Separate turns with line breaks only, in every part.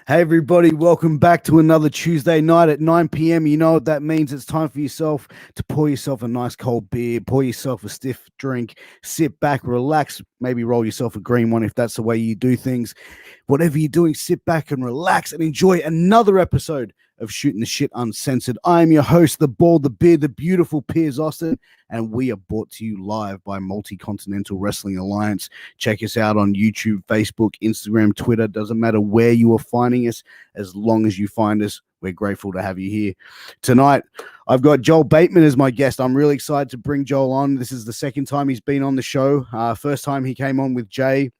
Hey everybody, welcome back to another Tuesday night at 9 p.m. You know what that means. It's time for yourself to pour yourself a nice cold beer, pour yourself a stiff drink, sit back, relax, maybe roll yourself a green one if that's the way you do things. Whatever you're doing, sit back and relax and enjoy another episode of Shooting the Shit Uncensored. I am your host, the bald, the beard, the beautiful Piers, and we are brought to you live by Multi-Continental Wrestling Alliance. Check us out on YouTube, Facebook, Instagram, Twitter. Doesn't matter where you are finding us, as long as you find us. We're grateful to have you here. Tonight, I've got Joel Bateman as my guest. I'm really excited to bring Joel on. This is the second time he's been on the show. First time he came on with Jay.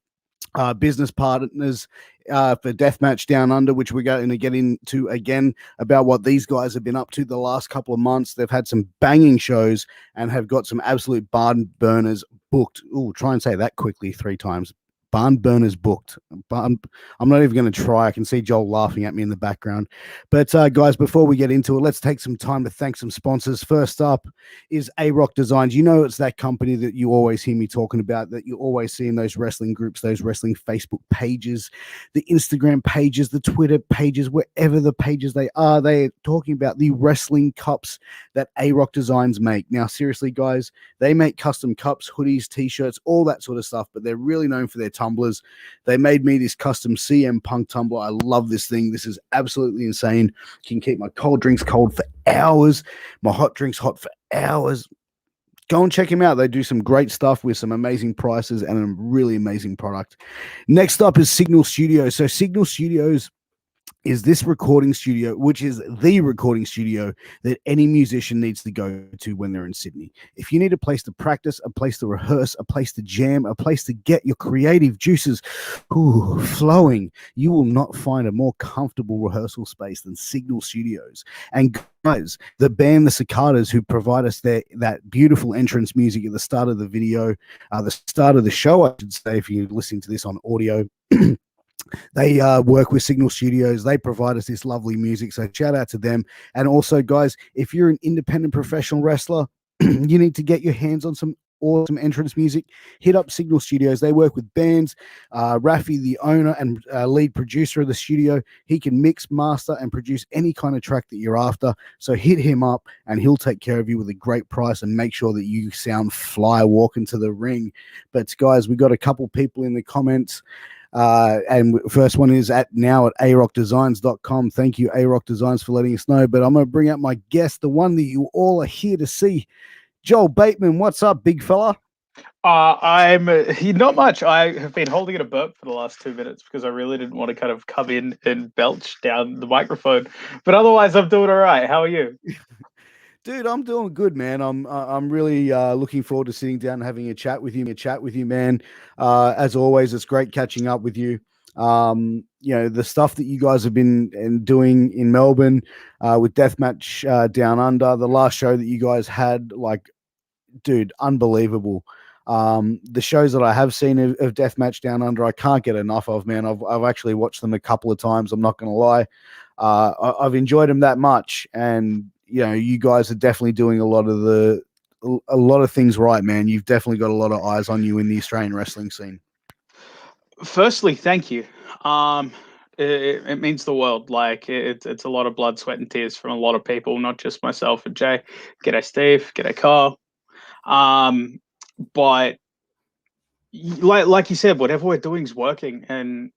Business partners for Deatmatch Downunder, which we're going to get into again about what these guys have been up to the last couple of months. They've had some banging shows and have got some absolute barn burners booked. Oh, try and say that quickly 3 times. Barn burners booked. I'm not even going to try. I can see Joel laughing at me in the background. But guys, before we get into it, let's take some time to thank some sponsors. First up is A-Rock Designs. You know, it's that company that you always hear me talking about, that you always see in those wrestling groups, those wrestling Facebook pages, the Instagram pages, the Twitter pages, wherever the pages they are talking about the wrestling cups that A-Rock Designs make. Now, seriously, guys, they make custom cups, hoodies, t-shirts, all that sort of stuff, but they're really known for their tumblers. They made me this custom CM Punk tumbler. I love this thing. This is absolutely insane. Can keep my cold drinks cold for hours, my hot drinks hot for hours. Go and check them out. They do some great stuff with some amazing prices and a really amazing product. Next up is Signal Studios. So Signal Studios is this recording studio, which is the recording studio that any musician needs to go to when they're in Sydney. If you need a place to practice, a place to rehearse, a place to jam, a place to get your creative juices flowing, you will not find a more comfortable rehearsal space than Signal Studios. And guys, the band The Cicadas, who provide us that beautiful entrance music at the start of the video, the start of the show, I should say, if you're listening to this on audio, they work with Signal Studios. They provide us this lovely music. So shout out to them. And also, guys, if you're an independent professional wrestler, you need to get your hands on some awesome entrance music, hit up Signal Studios. They work with bands. Rafi, the owner and lead producer of the studio, he can mix, master, and produce any kind of track that you're after. So hit him up and he'll take care of you with a great price and make sure that you sound fly walking to the ring. But guys, we got a couple people in the comments. And first one is now at arockdesigns.com. Thank you, A-Rock Designs, for letting us know. But I'm going to bring out my guest, the one that you all are here to see, Joel Bateman. What's up, big fella?
I'm not much. I have been holding in a burp for the last 2 minutes because I really didn't want to kind of come in and belch down the microphone. But otherwise, I'm doing all right. How are you?
Dude, I'm doing good, man. I'm really looking forward to sitting down and having a chat with you, man. As always, it's great catching up with you. You know, the stuff that you guys have been doing in Melbourne with Deathmatch Down Under, the last show that you guys had, like, dude, unbelievable. The shows that I have seen of Deathmatch Down Under, I can't get enough of, man. I've actually watched them a couple of times. I'm not going to lie. I've enjoyed them that much, and you know, you guys are definitely doing a lot of things right, man. You've definitely got a lot of eyes on you in the Australian wrestling scene.
Firstly, thank you. It means the world. Like it's a lot of blood, sweat, and tears from a lot of people, not just myself and Jay. G'day, Steve. G'day, Carl. But like you said, whatever we're doing is working, and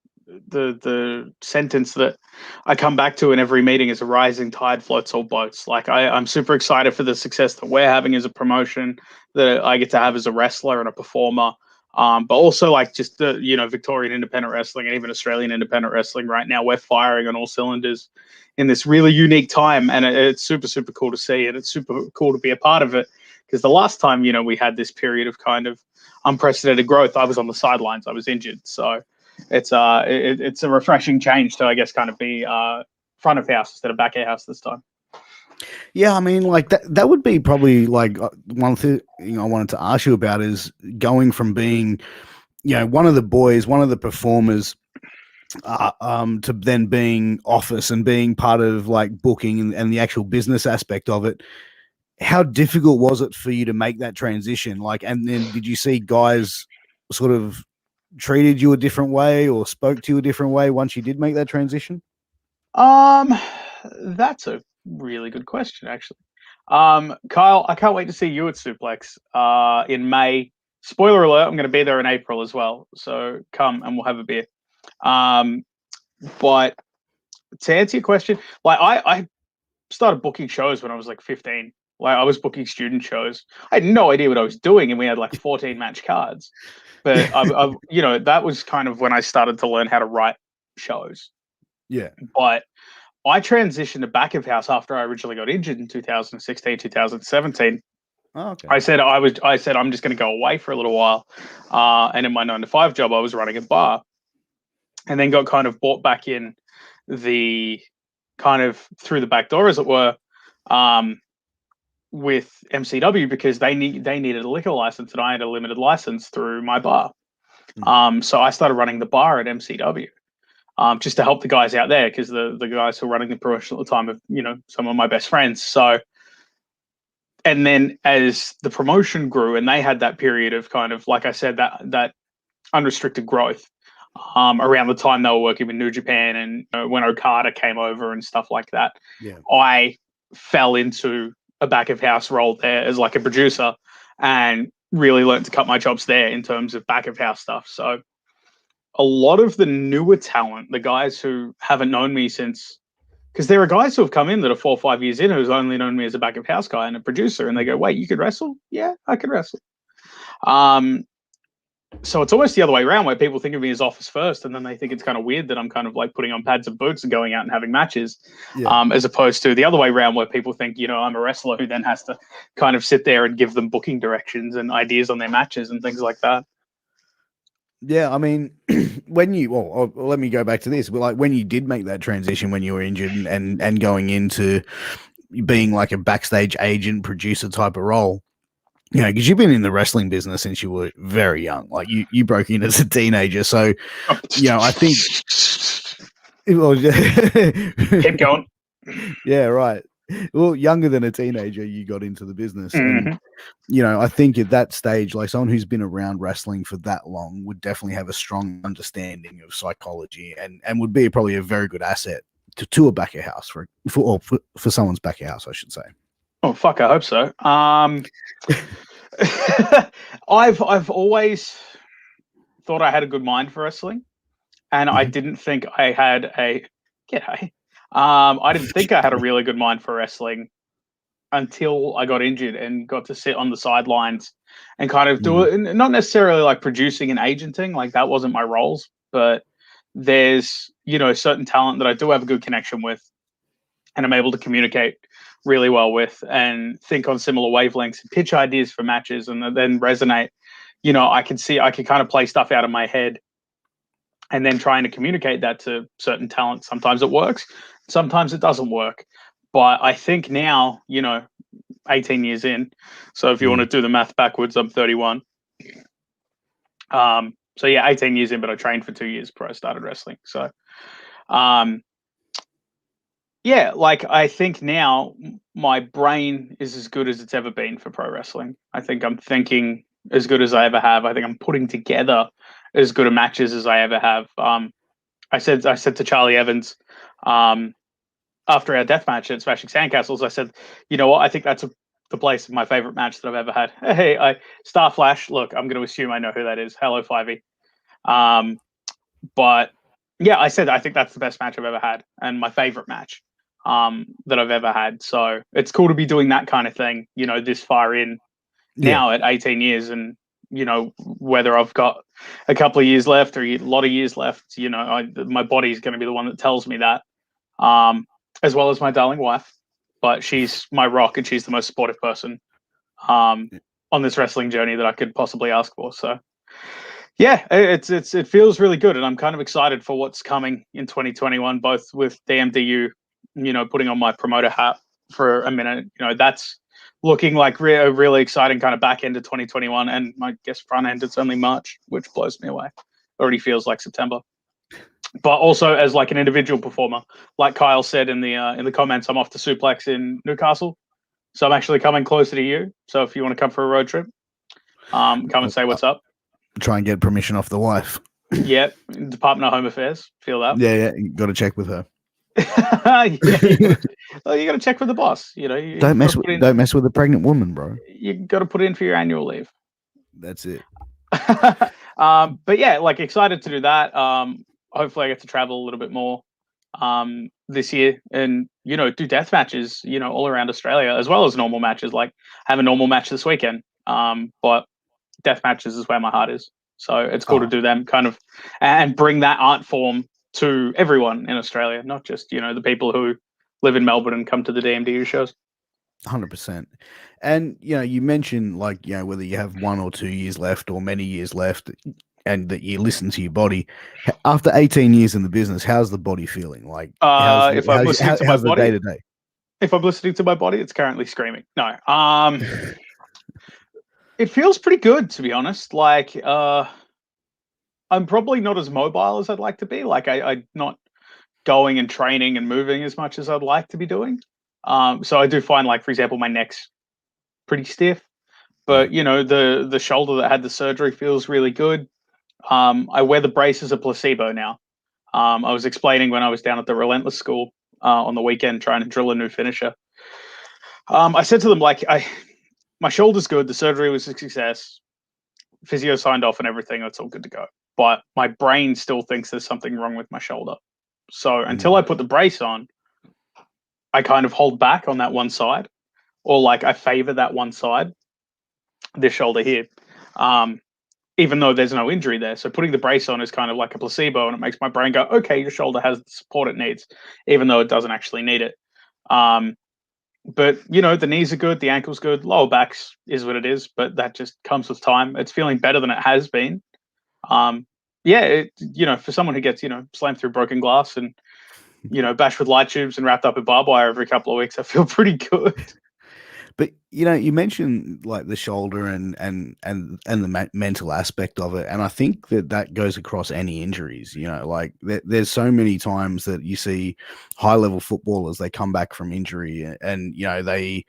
the sentence that I come back to in every meeting is a rising tide floats all boats. Like I'm super excited for the success that we're having as a promotion, that I get to have as a wrestler and a performer. But also like just the, Victorian independent wrestling and even Australian independent wrestling right now, we're firing on all cylinders in this really unique time. And it's super, super cool to see. And it's super cool to be a part of it. Because the last time, we had this period of kind of unprecedented growth, I was on the sidelines, I was injured. So it's a refreshing change to, I guess, kind of be front of house instead of back of house this time.
Yeah, I mean, like that would be probably like one thing I wanted to ask you about is going from being, one of the boys, one of the performers, to then being office and being part of like booking and the actual business aspect of it. How difficult was it for you to make that transition? Like, and then did you see guys sort of treated you a different way or spoke to you a different way once you did make that transition?
That's a really good question, actually. Kyle, I can't wait to see you at Suplex in May. Spoiler alert, I'm going to be there in April as well. So come and we'll have a beer. But to answer your question, like I started booking shows when I was like 15. Like I was booking student shows. I had no idea what I was doing, and we had like 14 match cards. But that was kind of when I started to learn how to write shows.
Yeah.
But I transitioned to back of house after I originally got injured in 2016, 2017.
Oh, okay.
I said I'm just going to go away for a little while, and in my 9 to 5 job, I was running a bar, and then got kind of brought back in the kind of through the back door, as it were, with MCW because they needed a liquor license, and I had a limited license through my bar. So I started running the bar at MCW. Just to help the guys out there because the guys who were running the promotion at the time are, some of my best friends. So, and then as the promotion grew and they had that period of kind of, like I said, that unrestricted growth around the time they were working with New Japan and when Okada came over and stuff like that, I fell into a back of house role there as like a producer and really learned to cut my chops there in terms of back of house stuff. So, a lot of the newer talent, the guys who haven't known me since, because there are guys who have come in that are 4 or 5 years in who's only known me as a back of house guy and a producer, and they go, "Wait, you could wrestle? Yeah, I could wrestle." So it's almost the other way around, where people think of me as office first, and then they think it's kind of weird that I'm kind of like putting on pads and boots and going out and having matches, as opposed to the other way around, where people think, I'm a wrestler who then has to kind of sit there and give them booking directions and ideas on their matches and things like that.
Yeah, I mean, let me go back to this. Like when you did make that transition when you were injured and going into being like a backstage agent, producer type of role, because you've been in the wrestling business since you were very young. Like you broke in as a teenager. So, I think.
Keep going.
Yeah, right. Well, younger than a teenager, you got into the business. And, I think at that stage, like someone who's been around wrestling for that long would definitely have a strong understanding of psychology and would be probably a very good asset to a back of house for someone's back of house, I should say.
Oh, fuck, I hope so. I've always thought I had a good mind for wrestling, and I didn't think I had a g'day. I didn't think I had a really good mind for wrestling until I got injured and got to sit on the sidelines and kind of do it. Not necessarily like producing and agenting, like that wasn't my roles, but there's certain talent that I do have a good connection with, and I'm able to communicate really well with, and think on similar wavelengths, and pitch ideas for matches, and then resonate. I can kind of play stuff out of my head and then trying to communicate that to certain talent. Sometimes it works, sometimes it doesn't work. But I think now, 18 years in. So if you want to do the math backwards, I'm 31. So yeah, 18 years in, but I trained for 2 years before I started wrestling. So, yeah, like I think now my brain is as good as it's ever been for pro wrestling. I think I'm thinking as good as I ever have. I think I'm putting together as good a matches as I ever have. I said to Charlie Evans, after our death match at Smashing Sandcastles, I said, you know what? I think that's the place of my favorite match that I've ever had. Hey, Star Flash. Look, I'm going to assume I know who that is. Hello, 5e. But yeah, I said I think that's the best match I've ever had, and my favorite match that I've ever had. So it's cool to be doing that kind of thing, this far in now at 18 years, and whether I've got a couple of years left or a lot of years left, my body's going to be the one that tells me that, as well as my darling wife. But she's my rock, and she's the most supportive person on this wrestling journey that I could possibly ask for. So yeah, it feels really good, and I'm kind of excited for what's coming in 2021, both with DMDU, putting on my promoter hat for a minute. That's looking like a really exciting kind of back end of 2021, and I guess front end it's only March, which blows me away. Already feels like September. But also as like an individual performer, like Kyle said in the comments, I'm off to Suplex in Newcastle, so I'm actually coming closer to you. So if you want to come for a road trip, come and say what's up.
Try and get permission off the wife.
Yeah, Department of Home Affairs. Feel that?
Yeah, got to check with her.
You gotta check with the boss. You know,
Don't mess with a pregnant woman, bro.
You got to put in for your annual leave.
That's it.
But yeah, like excited to do that. Hopefully I get to travel a little bit more this year, and do death matches, all around Australia, as well as normal matches. Like have a normal match this weekend. But death matches is where my heart is. So it's cool to do them kind of and bring that art form to everyone in Australia, not just, the people who live in Melbourne and come to the DMDU shows.
100%. And you mentioned like whether you have 1 or 2 years left or many years left, and that you listen to your body. After 18 years in the business, how's the body feeling? Like how's
If I'm listening to my
the
body,
day to day?
If I'm listening to my body, it's currently screaming. No, it feels pretty good, to be honest. Like I'm probably not as mobile as I'd like to be. Like I'm not going and training and moving as much as I'd like to be doing. So I do find, like, for example, my neck's pretty stiff. But the shoulder that had the surgery feels really good. I wear the brace as a placebo now. I was explaining when I was down at the Relentless School on the weekend trying to drill a new finisher. I said to them, like, my shoulder's good. The surgery was a success. Physio signed off and everything. It's all good to go. But my brain still thinks there's something wrong with my shoulder. So until I put the brace on, I kind of hold back on that one side, or like I favor that one side, this shoulder here, even though there's no injury there. So putting the brace on is kind of like a placebo, and it makes my brain go, okay, your shoulder has the support it needs, even though it doesn't actually need it. But the knees are good, the ankle's good, lower backs is what it is, but that just comes with time. It's feeling better than it has been. For someone who gets slammed through broken glass and bashed with light tubes and wrapped up in barbed wire every couple of weeks, I feel pretty good.
But you mentioned like the shoulder and the mental aspect of it, and I think that goes across any injuries. Like there's so many times that you see high level footballers, they come back from injury and they.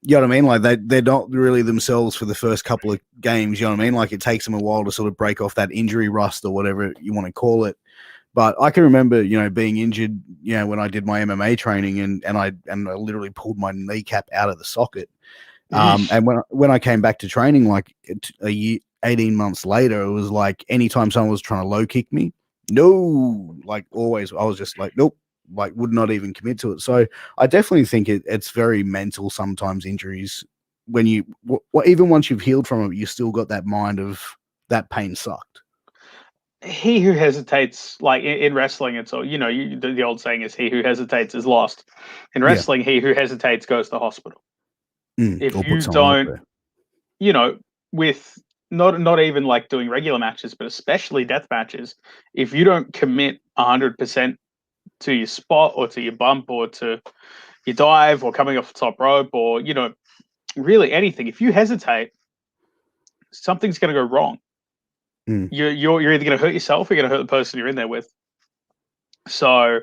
You know what I mean? Like they're not really themselves for the first couple of games. You know what I mean? Like it takes them a while to sort of break off that injury rust or whatever you want to call it. But I can remember, being injured, when I did my MMA training and I literally pulled my kneecap out of the socket. And when I came back to training, like a year, 18 months later, it was like anytime someone was trying to low kick me, no, like always, I was just like, nope, like would not even commit to it. So I definitely think it's very mental sometimes, injuries, when even once you've healed from it, you still got that mind of that pain sucked.
He who hesitates, like in wrestling, it's all, the old saying is he who hesitates is lost. In wrestling, he who hesitates goes to hospital. If
Or
you
put someone up
don't,
there.
with not even like doing regular matches, but especially death matches, if you don't commit 100% to your spot or to your bump or to your dive or coming off the top rope or, really anything, if you hesitate, something's going to go wrong. You're either going to hurt yourself or you're going to hurt the person you're in there with. So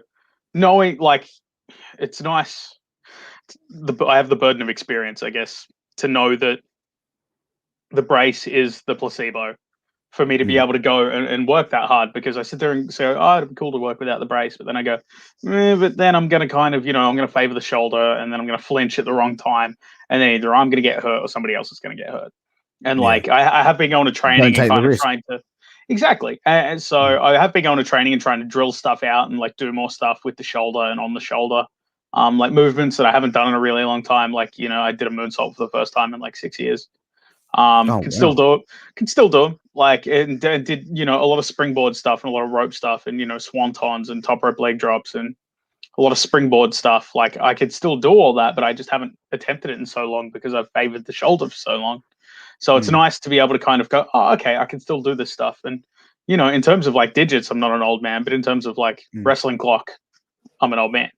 knowing, like, it's nice. I have the burden of experience, I guess, to know that the brace is the placebo for me to be able to go and work that hard, because I sit there and say, oh, it'd be cool to work without the brace. But then I go, but then I'm going to kind of, I'm going to favor the shoulder, and then I'm going to flinch at the wrong time. And then either I'm going to get hurt or somebody else is going to get hurt. And like, I have been going to training and kind of trying to, exactly. And so I have been going to training and trying to drill stuff out and like do more stuff with the shoulder and on the shoulder. Like movements that I haven't done in a really long time. Like, I did a moonsault for the first time in like 6 years. Still do it. Can still do them. Like, and did, a lot of springboard stuff and a lot of rope stuff and, swantons and top rope leg drops and a lot of springboard stuff. Like, I could still do all that, but I just haven't attempted it in so long because I've favored the shoulder for so long. So it's nice to be able to kind of go, oh, okay, I can still do this stuff. And, in terms of like digits, I'm not an old man, but in terms of like wrestling clock, I'm an old man.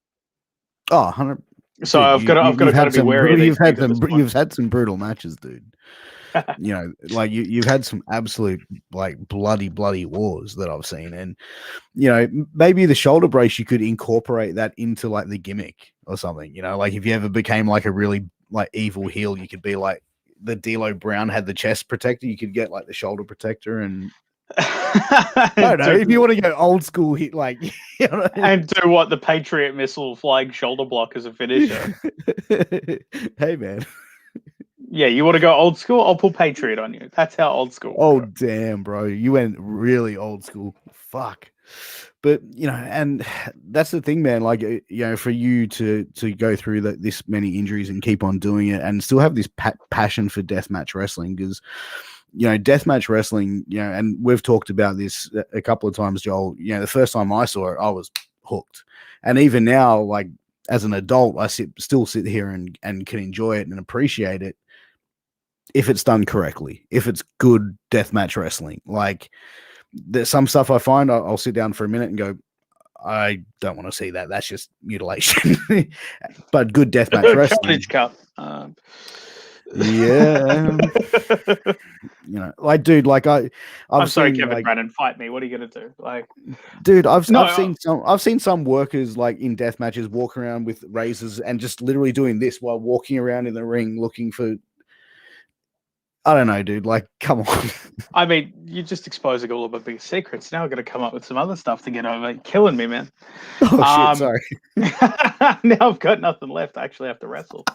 Oh, 100.
So I've got to kind of be wary of these things.
You've had some brutal matches, dude. Like you've had some absolute like bloody wars that I've seen, and maybe the shoulder brace, you could incorporate that into like the gimmick or something. Like if you ever became like a really like evil heel, you could be like the D'Lo Brown had the chest protector. You could get like the shoulder protector, and I don't know. If you want to go old school, hit like you know what I mean?
and do what the Patriot missile flying shoulder block as a finisher.
Hey man.
Yeah, you want to go old school? I'll pull Patriot on you. That's how old school.
Oh damn, bro. You went really old school. Fuck. But and that's the thing, man. Like for you to go through this many injuries and keep on doing it and still have this passion for deathmatch wrestling, because deathmatch wrestling, and we've talked about this a couple of times, Joel. The first time I saw it, I was hooked, and even now, like as an adult, I still sit here and can enjoy it and appreciate it if it's done correctly, if it's good deathmatch wrestling. Like there's some stuff I find I'll sit down for a minute and go, I don't want to see that. That's just mutilation. But good deathmatch wrestling.
Carnage Cup.
Yeah. Like, dude, like
I'm sorry,
seen,
Kevin
like,
Brennan, fight me. What are you gonna do? Like,
dude, I've seen some workers like in death matches walk around with razors and just literally doing this while walking around in the ring looking for. I don't know, dude. Like, come on.
I mean, you're just exposing all of my big secrets. Now I'm gonna come up with some other stuff to get over. Killing me, man.
Oh shit, sorry.
Now I've got nothing left. I actually have to wrestle.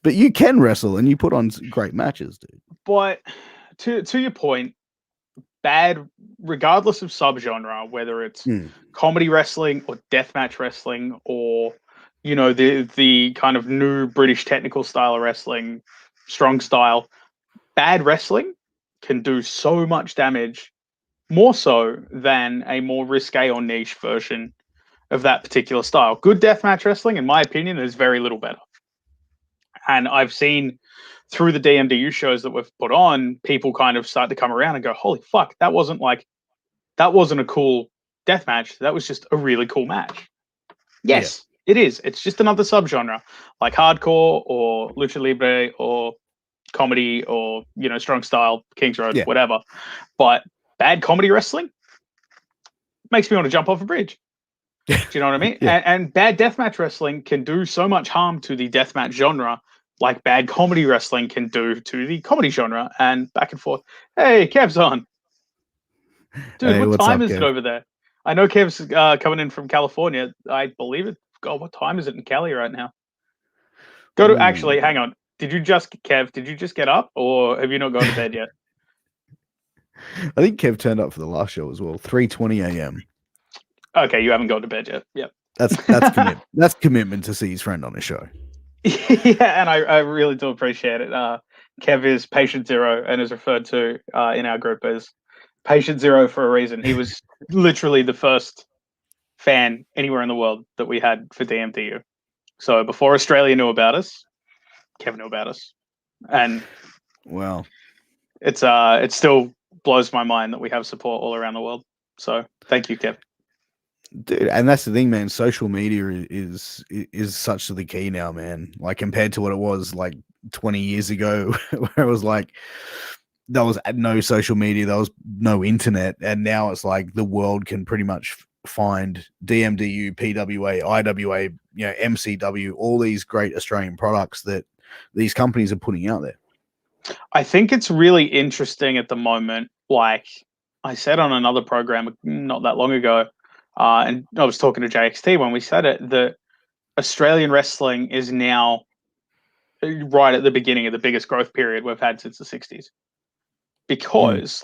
But you can wrestle and you put on great matches, dude.
But to your point, bad, regardless of subgenre, whether it's comedy wrestling or deathmatch wrestling or the kind of new British technical style of wrestling, strong style, bad wrestling can do so much damage, more so than a more risque or niche version of that particular style. Good deathmatch wrestling, in my opinion, is very little better. And I've seen through the DMDU shows that we've put on, people kind of start to come around and go, holy fuck, that wasn't a cool death match. That was just a really cool match. Yes, It is. It's just another subgenre like hardcore or lucha libre or comedy or, strong style, Kings Road, whatever. But bad comedy wrestling makes me want to jump off a bridge. Do you know what I mean? And bad deathmatch wrestling can do so much harm to the deathmatch genre, like bad comedy wrestling can do to the comedy genre, and back and forth. Hey, Kev's on. Dude,
hey,
what time
up,
is it over there? I know Kev's coming in from California. I believe it. God, what time is it in Cali right now? Actually, hang on. Did you just get up, or have you not gone to bed yet?
I think Kev turned up for the last show as well. 3:20 a.m.
Okay, you haven't gone to bed yet. Yep.
That's commitment to see his friend on a show.
Yeah, and I really do appreciate it. Kev is patient zero and is referred to in our group as patient zero for a reason. He was literally the first fan anywhere in the world that we had for DMDU. So before Australia knew about us, Kev knew about us, and
wow,
it still blows my mind that we have support all around the world. So thank you, Kev.
Dude, and that's the thing, man. Social media is such the key now, man. Like compared to what it was like 20 years ago, where it was like there was no social media, there was no internet, and now it's like the world can pretty much find DMDU, PWA, IWA, MCW, all these great Australian products that these companies are putting out there.
I think it's really interesting at the moment. Like I said on another program not that long ago, and I was talking to JXT when we said it, that Australian wrestling is now right at the beginning of the biggest growth period we've had since the 60s. Because,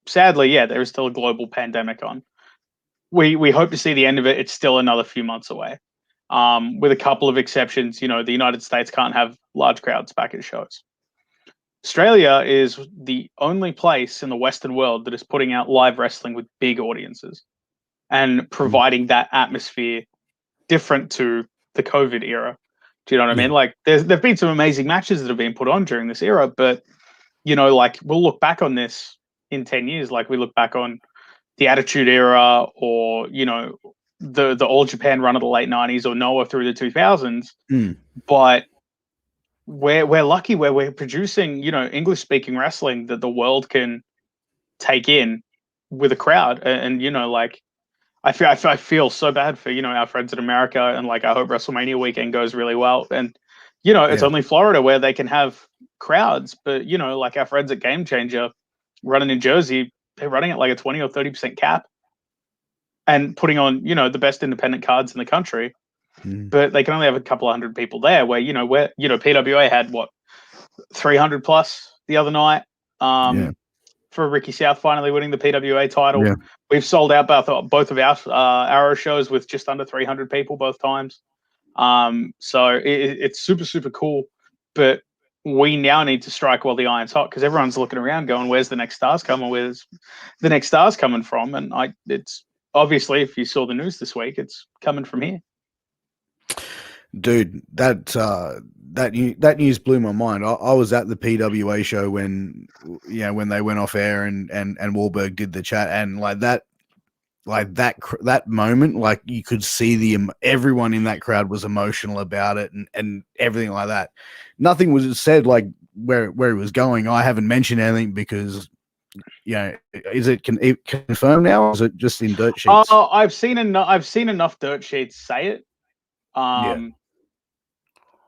sadly, there is still a global pandemic on. We hope to see the end of it. It's still another few months away. With a couple of exceptions, the United States can't have large crowds back at shows. Australia is the only place in the Western world that is putting out live wrestling with big audiences and providing that atmosphere different to the COVID era. Do you know what I mean? Like there've been some amazing matches that have been put on during this era, but we'll look back on this in 10 years, like we look back on the Attitude Era or, the All Japan run of the late 90s or Noah through the 2000s. But we're lucky where we're producing, English speaking wrestling that the world can take in with a crowd. And I feel so bad for, our friends in America, and I hope WrestleMania weekend goes really well. And, it's only Florida where they can have crowds, but, our friends at Game Changer, running in Jersey, they're running at like a 20 or 30% cap and putting on, the best independent cards in the country. But they can only have a couple of hundred people there where, PWA had 300 plus the other night. For Ricky South finally winning the PWA title.
Yeah.
We've sold out both of our Arrow shows with just under 300 people both times. So it's super, super cool. But we now need to strike while the iron's hot because everyone's looking around going, where's the next stars coming? Where's the next stars coming from? And it's obviously, if you saw the news this week, it's coming from here.
Dude, that news blew my mind. I was at the PWA show when they went off air and Wahlberg did the chat, and that moment, like you could see everyone in that crowd was emotional about it and everything like that. Nothing was said like where it was going. I haven't mentioned anything because is it confirmed now, or is it just in dirt sheets?
I've seen enough dirt sheets say it.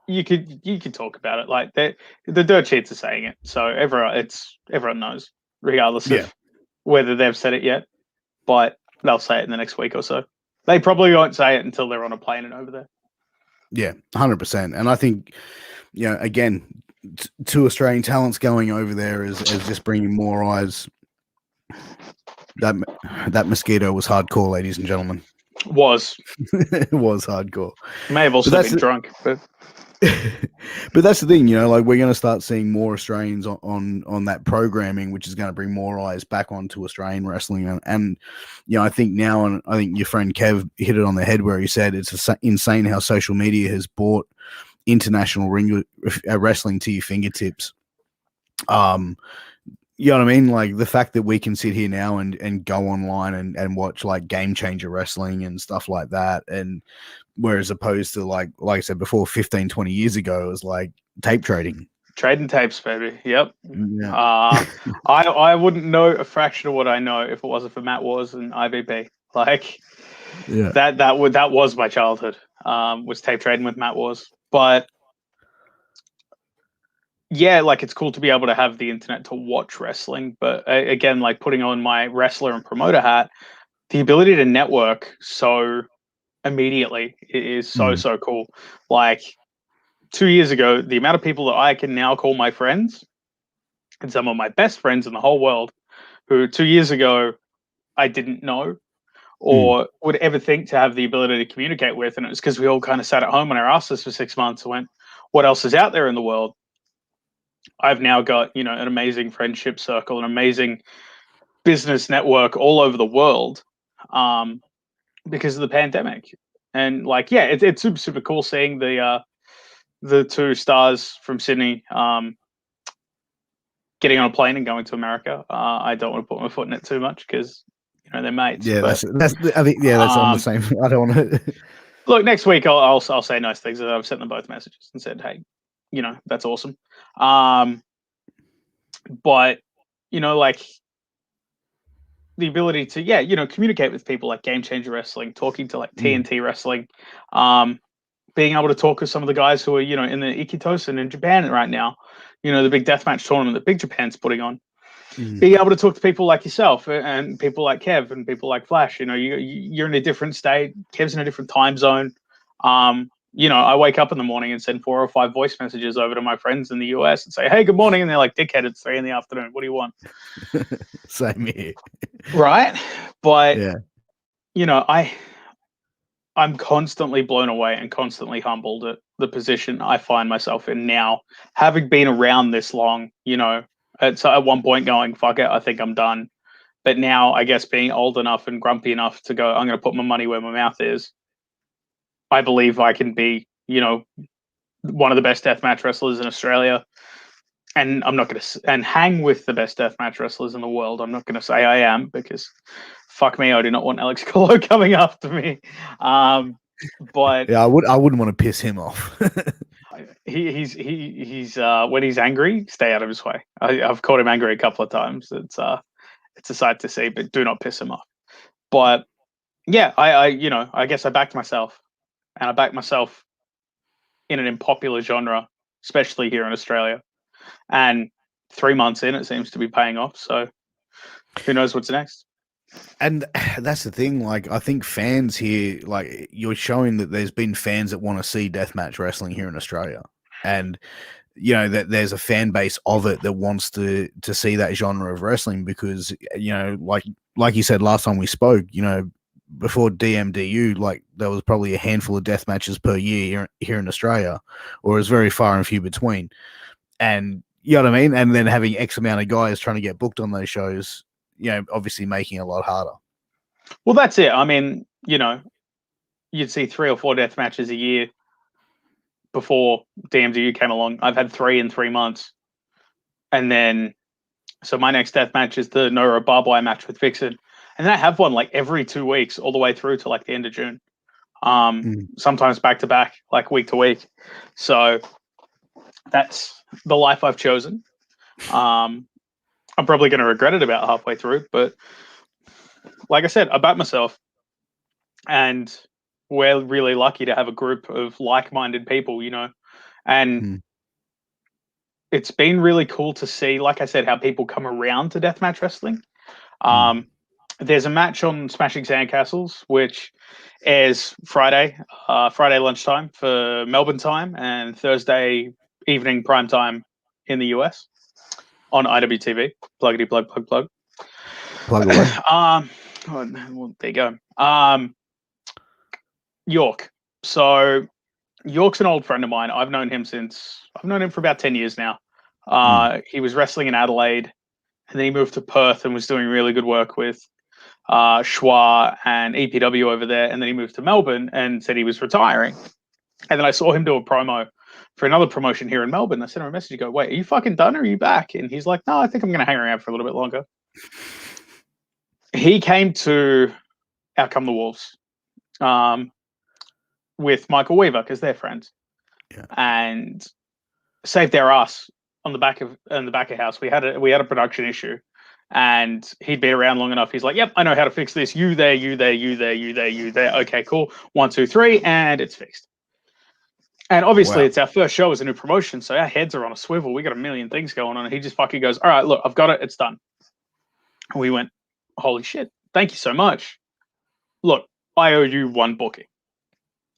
You could talk about it, like the dirt sheets are saying it, so everyone knows, regardless of whether they've said it yet. But they'll say it in the next week or so. They probably won't say it until they're on a plane and over there.
Yeah, 100%. And I think, again, two Australian talents going over there is just bringing more eyes. That mosquito was hardcore, ladies and gentlemen.
It was
hardcore.
May have also been drunk, but
but that's the thing, like we're going to start seeing more Australians on that programming, which is going to bring more eyes back onto Australian wrestling. And I think now, and I think your friend Kev hit it on the head where he said it's insane how social media has brought international wrestling to your fingertips. You know what I mean? Like the fact that we can sit here now and go online and watch like Game Changer Wrestling and stuff like that. And whereas opposed to like I said before, 15, 20 years ago, it was like tape trading.
Trading tapes, baby. Yep.
Yeah.
I wouldn't know a fraction of what I know if it wasn't for Matt Wars and IBP. Like that was my childhood. Was tape trading with Matt Wars. But yeah, like it's cool to be able to have the internet to watch wrestling. But again, like putting on my wrestler and promoter hat, the ability to network so immediately is so cool. Like 2 years ago, the amount of people that I can now call my friends and some of my best friends in the whole world who 2 years ago I didn't know or would ever think to have the ability to communicate with. And it was because we all kind of sat at home on our asses for 6 months and went, what else is out there in the world? I've now got, an amazing friendship circle, an amazing business network all over the world because of the pandemic. And like, yeah, it's super, super cool seeing the two stars from Sydney getting on a plane and going to America. I don't want to put my foot in it too much because they're mates.
Yeah,
but,
that's I think that's on the same. I don't want to.
Look, next week I'll say nice things. I've sent them both messages and said, hey, that's awesome. But like the ability to communicate with people like Game Changer Wrestling, talking to like TNT Wrestling, being able to talk with some of the guys who are in the Ikitosen in Japan right now, the big deathmatch tournament that Big Japan's putting on. Being able to talk to people like yourself and people like Kev and people like Flash. You're in a different state. Kev's in a different time zone. I wake up in the morning and send 4 or 5 voice messages over to my friends in the US and say, hey, good morning. And they're like, dickhead, it's 3 PM. What do you want?
Same here.
Right. But,
yeah.
I'm constantly blown away and constantly humbled at the position I find myself in now, having been around this long, at one point going, fuck it, I think I'm done. But now, I guess, being old enough and grumpy enough to go, I'm going to put my money where my mouth is. I believe I can be, one of the best deathmatch wrestlers in Australia. And I'm not going to and hang with the best deathmatch wrestlers in the world. I'm not going to say I am because fuck me, I do not want Alex Colo coming after me. But
yeah, I wouldn't want to piss him off.
he's when he's angry, stay out of his way. I've caught him angry a couple of times. It's a sight to see, but do not piss him off. But yeah, I guess I backed myself, and I backed myself in an unpopular genre, especially here in Australia. And 3 months in, it seems to be paying off. So who knows what's next?
And that's the thing. Like, I think fans here, like, you're showing that there's been fans that want to see deathmatch wrestling here in Australia, and you know that there's a fan base of it that wants to see that genre of wrestling because you know, like you said last time we spoke, you know, before DMDU, like there was probably a handful of death matches per year here in Australia, or it was very far and few between. And you know what I mean? And then having X amount of guys trying to get booked on those shows, you know, obviously making it a lot harder.
Well, that's it. I mean, you know, you'd see 3 or 4 death matches a year before DMDU came along. I've had 3 in 3 months. And then, so my next death match is the Nora barbed wire match with Vixen. And then I have one like every 2 weeks, all the way through to like the end of June. Sometimes back to back, like week to week. So that's the life I've chosen. I'm probably going to regret it about halfway through, but like I said, I back myself, and we're really lucky to have a group of like-minded people, you know, and it's been really cool to see, like I said, how people come around to deathmatch wrestling. There's a match on Smashing Sandcastles, which airs Friday lunchtime for Melbourne time, and Thursday evening prime time in the US on IWTV. Pluggity plug plug plug.
Plug away.
Well, there you go. York. So York's an old friend of mine. I've known him for about 10 years now. He was wrestling in Adelaide, and then he moved to Perth and was doing really good work with Schwa and EPW over there. And then he moved to Melbourne and said he was retiring. And then I saw him do a promo for another promotion here in Melbourne. I sent him a message. I go, wait, are you fucking done or are you back? And he's like, no, I think I'm going to hang around for a little bit longer. He came to Out Come the Wolves with Michael Weaver because they're friends, and saved their ass on the back of house. We had a production issue, and he'd been around long enough. He's like, "Yep, I know how to fix this. You there, you there, you there, you there, you there. Okay, cool. 1, 2, 3, and it's fixed." And obviously, it's our first show as a new promotion, so our heads are on a swivel. We got a million things going on, and he just fucking goes, "All right, look, I've got it. It's done." And we went, "Holy shit! Thank you so much. Look, I owe you 1 booking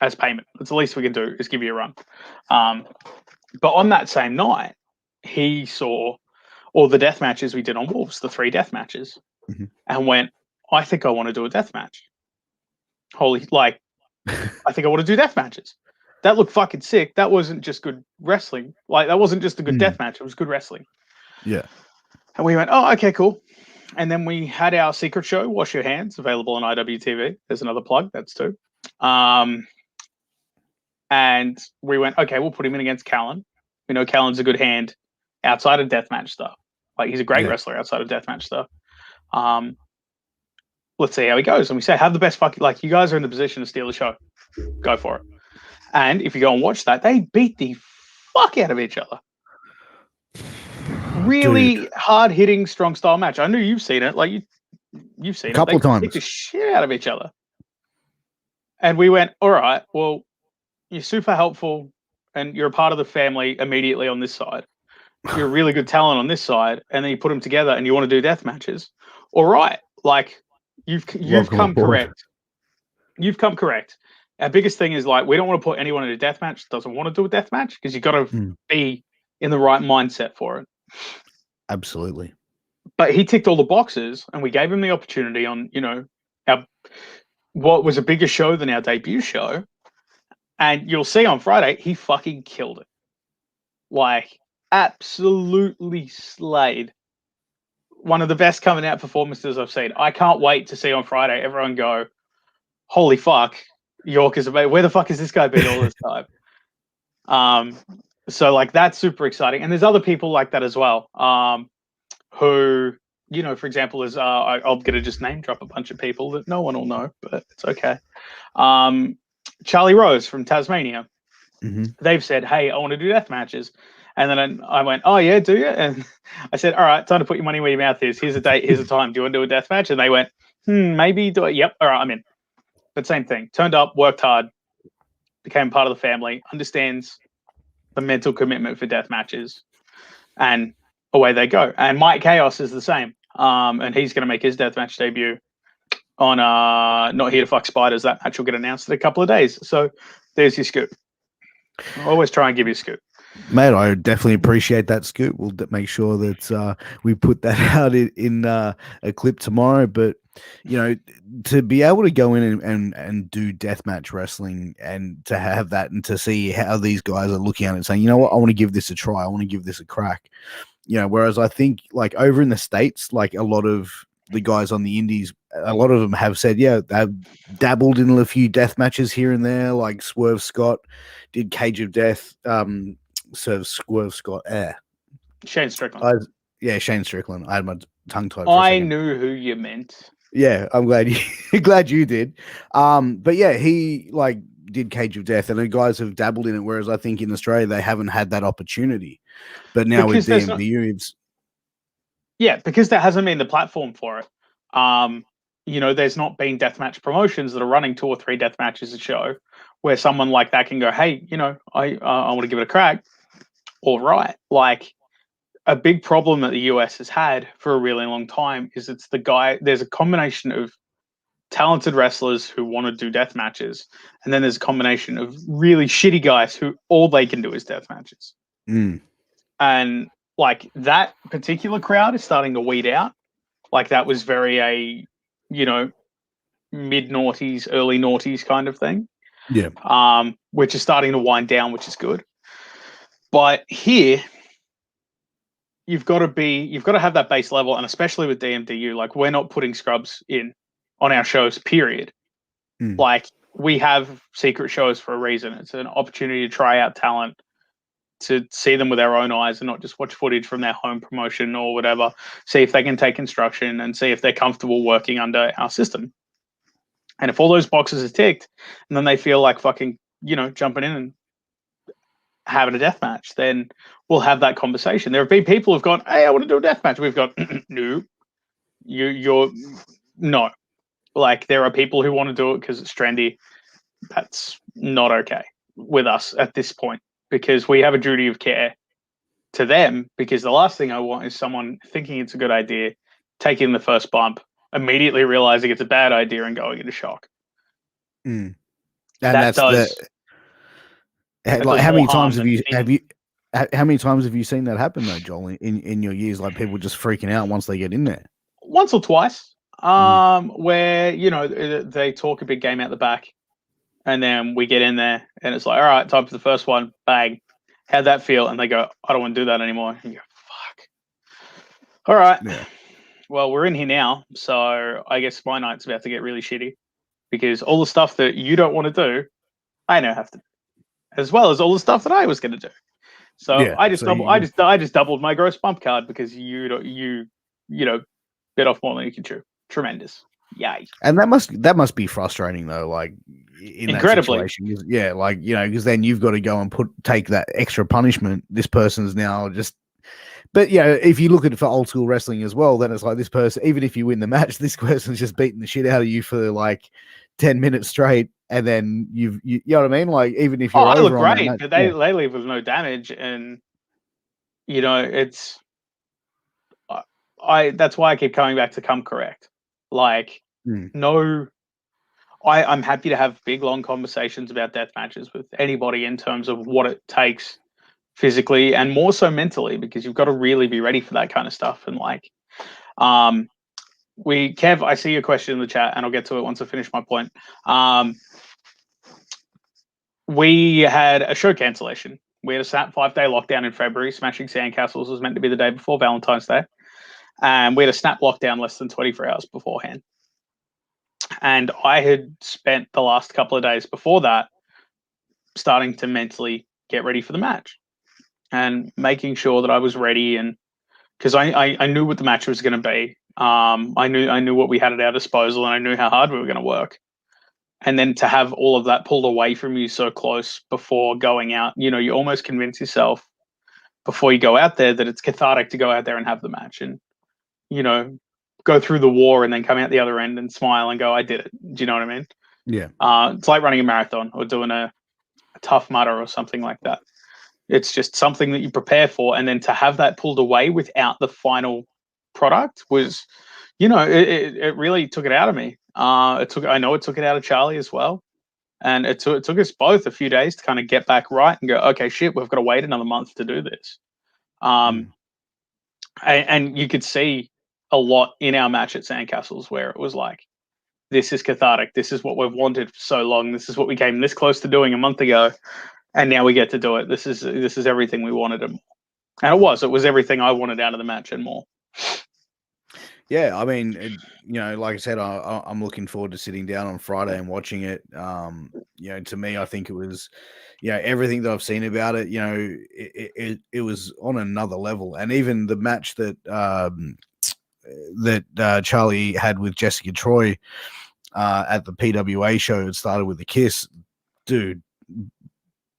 as payment. That's the least we can do is give you a run." But on that same night, he saw all the death matches we did on Wolves, the 3 death matches, and went, I think I want to do a death match. I think I want to do death matches. That looked fucking sick. That wasn't just good wrestling. Like, that wasn't just a good death match. It was good wrestling.
Yeah.
And we went, oh, okay, cool. And then we had our secret show, Wash Your Hands, available on IWTV. There's another plug. That's 2. And we went, okay, we'll put him in against Callan. We know Callan's a good hand outside of deathmatch stuff. Like, he's a great wrestler outside of deathmatch stuff. Let's see how he goes. And we say, have the best fucking, like, you guys are in the position to steal the show. Go for it. And if you go and watch that, they beat the fuck out of each other. Really hard-hitting, strong style match. I know you've seen it. Like, you've seen
a couple of times.
They beat the shit out of each other. And we went, all right, well, you're super helpful and you're a part of the family immediately on this side. You're a really good talent on this side, and then you put them together and you want to do death matches. All right, like, you've come correct. You've come correct. Our biggest thing is, like, we don't want to put anyone in a death match that doesn't want to do a death match, because you've got to be in the right mindset for it.
Absolutely.
But he ticked all the boxes, and we gave him the opportunity on, you know, what was a bigger show than our debut show. And you'll see on Friday, he fucking killed it. Like, absolutely slayed. One of the best coming out performances I've seen. I can't wait to see on Friday everyone go, holy fuck, York is about, where the fuck has this guy been all this time? So, like, that's super exciting. And there's other people like that as well, who, you know, for example, is I'm going to just name drop a bunch of people that no one will know, but it's okay. Charlie Rose from Tasmania. They've said, hey, I want to do death matches. And then I went, oh, yeah, do you? And I said, all right, time to put your money where your mouth is. Here's a date. Here's a time. Do you want to do a death match? And they went, maybe do it. Yep. All right, I'm in. But same thing. Turned up, worked hard, became part of the family, understands the mental commitment for death matches, and away they go. And Mike Chaos is the same. and he's going to make his deathmatch debut on Not Here to Fuck Spiders. That match will get announced in a couple of days. So there's your scoop. I always try and give you a scoop.
Mate, I definitely appreciate that scoop. We'll make sure that we put that out in a clip tomorrow. But, you know, to be able to go in and do deathmatch wrestling and to have that and to see how these guys are looking at it and saying, you know what, I want to give this a try. I want to give this a crack. You know, whereas I think like over in the States, like a lot of the guys on the indies, a lot of them have said, yeah, they've dabbled in a few death matches here and there, like Swerve Scott did Cage of Death, Swerve Scott,
Shane Strickland.
Shane Strickland. I had my tongue tied for a
I
second.
knew who you meant.
Yeah, I'm glad you glad you did. But yeah, he like did Cage of Death, and the guys have dabbled in it. Whereas I think in Australia they haven't had that opportunity. But now
Because
with DMPU, it's
because there hasn't been the platform for it. You know, there's not been deathmatch promotions that are running 2 or 3 death matches a show where someone like that can go, hey, you know, I want to give it a crack. All right. Like a big problem that the US has had for a really long time is there's a combination of talented wrestlers who want to do death matches, and then there's a combination of really shitty guys who all they can do is death matches. And like that particular crowd is starting to weed out. Like that was very you know, mid noughties, early noughties kind of thing.
yeah,
Which is starting to wind down, which is good. But here, you've got to have that base level, and especially with DMDU, like we're not putting scrubs in on our shows, period. Like we have secret shows for a reason. It's an opportunity to try out talent, to see them with our own eyes and not just watch footage from their home promotion or whatever, see if they can take instruction and see if they're comfortable working under our system. And if all those boxes are ticked and then they feel like fucking, you know, jumping in and having a death match, then we'll have that conversation. There have been people who've gone, hey, I want to do a death match. We've got, no, you're no. Like there are people who want to do it because it's trendy. That's not okay with us at this point, because we have a duty of care to them, because the last thing I want is someone thinking it's a good idea, taking the first bump, immediately realizing it's a bad idea and going into shock.
And
That
that's
does,
like how many times how many times have you seen that happen though, Joel, in your years, like people just freaking out once they get in there?
Once or twice, where, you know, they talk a big game out the back and then we get in there and it's like, all right, time for the first one, bang. How'd that feel? And they go, I don't want to do that anymore. And you go, fuck. All right.
Yeah.
Well, we're in here now, so I guess my night's about to get really shitty, because all the stuff that you don't want to do, I now have to do, as well as all the stuff that I was going to do. So
Yeah,
I just
so
I just doubled my gross bump card because you know bit off more than you can chew. Tremendous. Yay.
And that must be frustrating though, like in
Incredibly.
that situation. Yeah, like, you know, because then you've got to go and take that extra punishment. This person's now just, but yeah, if you look at it for old school wrestling as well, then it's like this person, even if you win the match, this person's just beating the shit out of you for like 10 minutes straight, and then you know what I mean? Like even if you're
I
over
look
on that
great,
match,
but they leave with no damage, and you know it's I that's why I keep coming back to come correct. Like no, I'm happy to have big long conversations about death matches with anybody in terms of what it takes physically and more so mentally, because you've got to really be ready for that kind of stuff. And like, Kev, I see your question in the chat, and I'll get to it once I finish my point. We had a show cancellation. We had a 5-day lockdown in February. Smashing Sandcastles was meant to be the day before Valentine's Day, and we had a snap lockdown less than 24 hours beforehand. And I had spent the last couple of days before that starting to mentally get ready for the match and making sure that I was ready, and because I knew what the match was going to be. I knew what we had at our disposal, and I knew how hard we were going to work. And then to have all of that pulled away from you so close before going out, you know, you almost convince yourself before you go out there that it's cathartic to go out there and have the match and, you know, go through the war and then come out the other end and smile and go, I did it. Do you know what I mean?
Yeah.
It's like running a marathon or doing a Tough Mudder or something like that. It's just something that you prepare for, and then to have that pulled away without the final product was, it really took it out of me. I know it took it out of Charlie as well. And it took us both a few days to kind of get back right and go, okay, shit, we've got to wait another month to do this. And you could see a lot in our match at Sandcastles where it was like, this is cathartic. This is what we've wanted for so long. This is what we came this close to doing a month ago, and now we get to do it. This is everything we wanted, and it was everything I wanted out of the match and more.
Yeah, I mean, like I said, I'm looking forward to sitting down on Friday and watching it. To me, I think it was, everything that I've seen about it, it was on another level. And even the match that Charlie had with Jessica Troy at the PWA show, it started with a kiss, dude.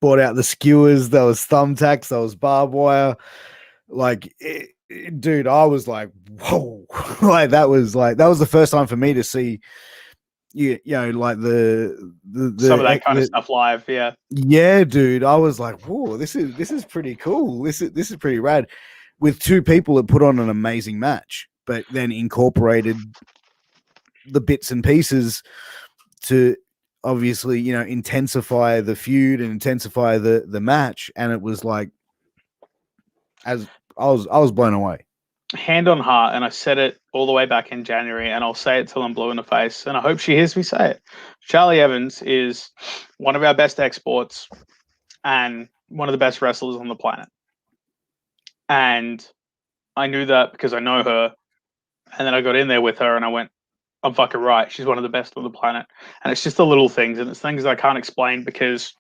Brought out the skewers, there was thumbtacks, there was barbed wire, dude, I was like, whoa. that was the first time for me to see like the
some of that kind of stuff live.
Yeah, dude, I was like, whoa, this is pretty cool. This is pretty rad, with two people that put on an amazing match, but then incorporated the bits and pieces to obviously intensify the feud and intensify the match. And it was like, as I was blown away.
Hand on heart, and I said it all the way back in January, and I'll say it till I'm blue in the face, and I hope she hears me say it. Charlie Evans is one of our best exports and one of the best wrestlers on the planet. And I knew that because I know her, and then I got in there with her and I went, I'm fucking right. She's one of the best on the planet. And it's just the little things, and it's things that I can't explain because,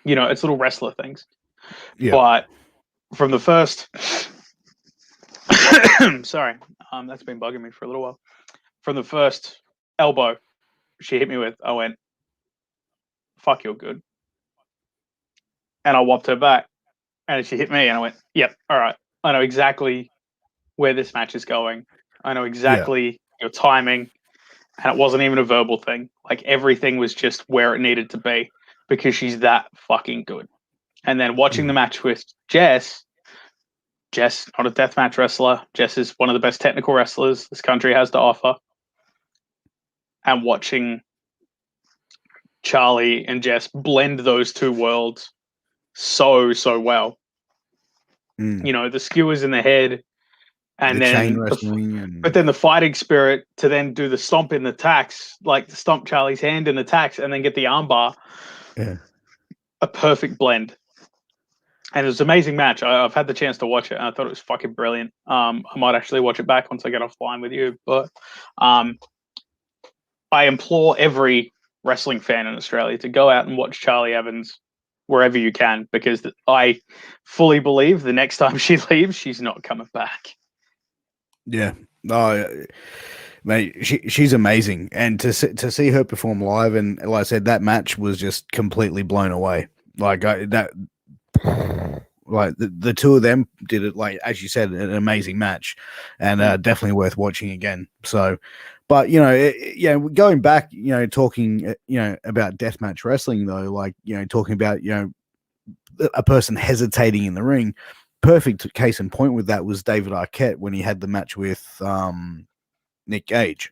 it's little wrestler things. Yeah. But from the first... Sorry, that's been bugging me for a little while. From the first elbow she hit me with, I went, fuck, you're good. And I whopped her back, and she hit me, and I went, yep, all right. I know exactly where this match is going. I know exactly your timing, and it wasn't even a verbal thing. Like, everything was just where it needed to be because she's that fucking good. And then watching the match with Jess, not a deathmatch wrestler. Jess is one of the best technical wrestlers this country has to offer. And watching Charlie and Jess blend those two worlds so well. The skewers in the head, and then but then the fighting spirit to then do the stomp in the tacks, like to stomp Charlie's hand in the tacks and then get the armbar.
Yeah.
A perfect blend. And it was an amazing match. I've had the chance to watch it, and I thought it was fucking brilliant. I might actually watch it back once I get offline with you. But I implore every wrestling fan in Australia to go out and watch Charlie Evans wherever you can, because I fully believe the next time she leaves, she's not coming back.
Yeah. No, mate, she's amazing. And to see her perform live, and like I said, that match was just completely blown away. Like the two of them did it, like, as you said, an amazing match, and definitely worth watching again. So, but going back, talking, about deathmatch wrestling though, like, talking about, a person hesitating in the ring. Perfect case in point with that was David Arquette when he had the match with Nick Gage.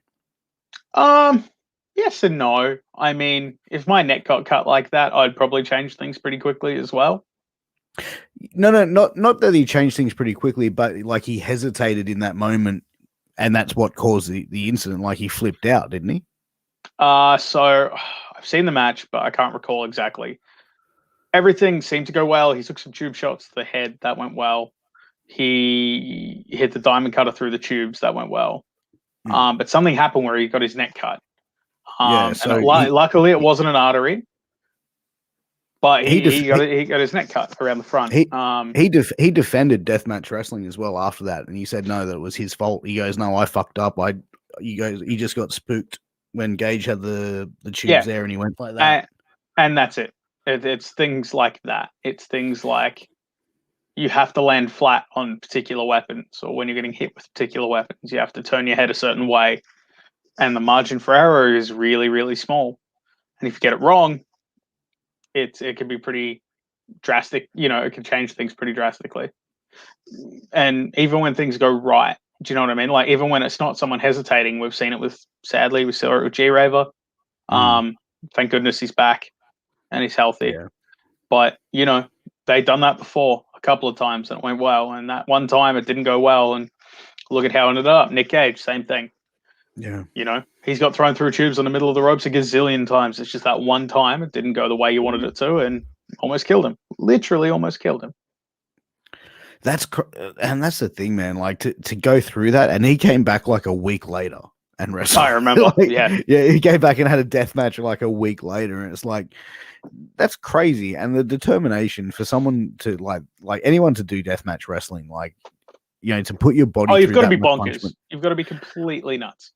Yes and no. I mean, if my neck got cut like that, I'd probably change things pretty quickly as well.
No, not that he changed things pretty quickly, but like he hesitated in that moment, and that's what caused the incident. Like he flipped out, didn't he?
So I've seen the match, but I can't recall exactly. Everything seemed to go well. He took some tube shots to the head. That went well. He hit the diamond cutter through the tubes. That went well. But something happened where he got his neck cut. So luckily it wasn't an artery. But he got his neck cut around the front.
He defended deathmatch wrestling as well after that, and he said no, that it was his fault. He goes, no, I fucked up. He just got spooked when Gage had the tubes there, and he went like that.
And that's it. It's things like that. It's things like you have to land flat on particular weapons, or when you're getting hit with particular weapons, you have to turn your head a certain way, and the margin for error is really, really small. And if you get it wrong, it can be pretty drastic. It can change things pretty drastically. And even when things go right, Do you know what I mean? Like, even when it's not someone hesitating, we've seen it with, sadly, we saw it with G-Raver. Thank goodness he's back and he's healthy.
Yeah.
But, you know, they've done that before a couple of times and it went well. And that one time it didn't go well. And look at how it ended up. Nick Cage, same thing.
Yeah.
You know, he's got thrown through tubes on the middle of the ropes a gazillion times. It's just that one time it didn't go the way you wanted it to and almost killed him. Literally almost killed him.
And that's the thing, man. Like to go through that, and he came back like a week later and wrestled.
I remember. Yeah,
he came back and had a death match like a week later, and it's like that's crazy. And the determination for someone to like anyone to do deathmatch wrestling, like to put your body.
Oh, you've got to be bonkers.
Punishment.
You've got to be completely nuts.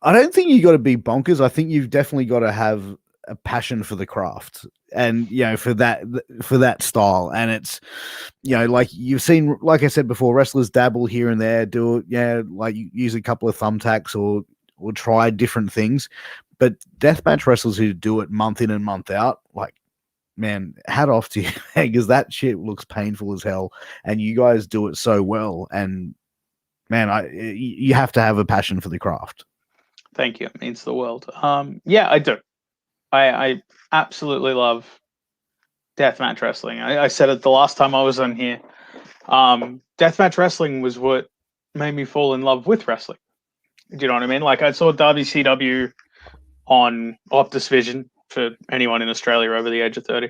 I don't think you got to be bonkers. I think you've definitely got to have a passion for the craft, and for that style. And it's like you've seen, like I said before, wrestlers dabble here and there, do it, like use a couple of thumbtacks or try different things. But deathmatch wrestlers who do it month in and month out, like, man, hat off to you, because that shit looks painful as hell, and you guys do it so well. And man, you have to have a passion for the craft.
Thank you. It means the world. Yeah, I do. I absolutely love deathmatch wrestling. I said it the last time I was on here. Deathmatch wrestling was what made me fall in love with wrestling. Do you know what I mean? Like, I saw WCW on Optus Vision, for anyone in Australia over the age of 30.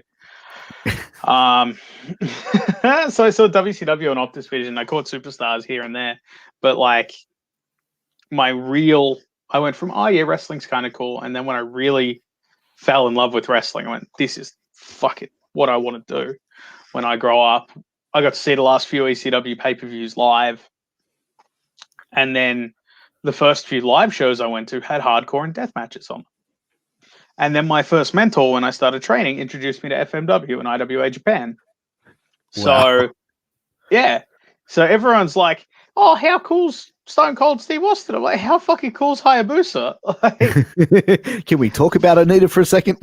So I saw WCW on Optus Vision. I caught Superstars here and there. But, like, I went from, oh, yeah, wrestling's kind of cool. And then when I really fell in love with wrestling, I went, this is what I want to do when I grow up. I got to see the last few ECW pay-per-views live. And then the first few live shows I went to had hardcore and death matches on. And then my first mentor, when I started training, introduced me to FMW and IWA Japan. So, yeah. So everyone's like, oh, how cool's Stone Cold Steve Austin? I'm like, how fucking cool's Hayabusa? Like,
can we talk about Onita for a second?